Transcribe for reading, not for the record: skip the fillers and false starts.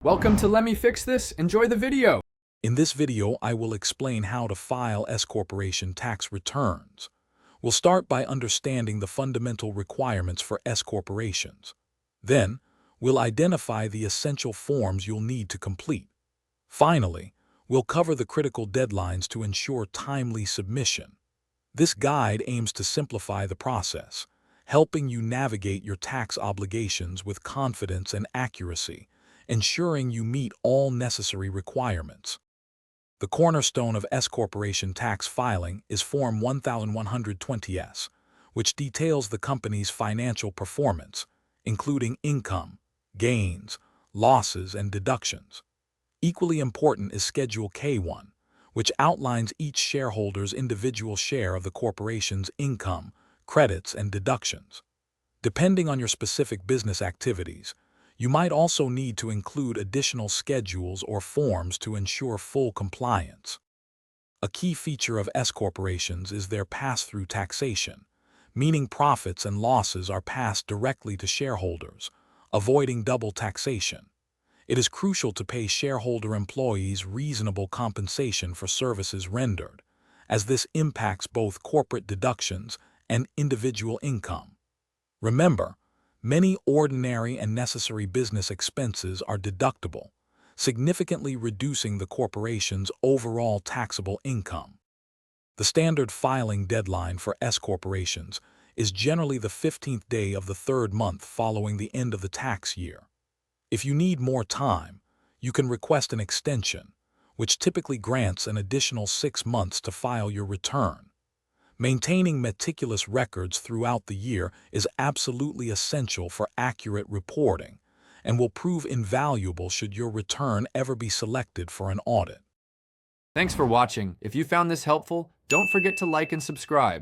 Welcome to Let Me Fix This. Enjoy the video. In this video, I will explain how to file S-corporation tax returns. We'll start by understanding the fundamental requirements for S-corporations. Then, we'll identify the essential forms you'll need to complete. Finally, we'll cover the critical deadlines to ensure timely submission. This guide aims to simplify the process, helping you navigate your tax obligations with confidence and accuracy, ensuring you meet all necessary requirements. The cornerstone of S-corporation tax filing is Form 1120-S, which details the company's financial performance, including income, gains, losses, and deductions. Equally important is Schedule K-1, which outlines each shareholder's individual share of the corporation's income, credits, and deductions. Depending on your specific business activities, you might also need to include additional schedules or forms to ensure full compliance. A key feature of S-corporations is their pass-through taxation, meaning profits and losses are passed directly to shareholders, avoiding double taxation. It is crucial to pay shareholder employees reasonable compensation for services rendered, as this impacts both corporate deductions and individual income. Remember, many ordinary and necessary business expenses are deductible, significantly reducing the corporation's overall taxable income. The standard filing deadline for S-corporations is generally the 15th day of the third month following the end of the tax year. If you need more time, you can request an extension, which typically grants an additional 6 months to file your return. Maintaining meticulous records throughout the year is absolutely essential for accurate reporting and will prove invaluable should your return ever be selected for an audit. Thanks for watching. If you found this helpful, don't forget to like and subscribe.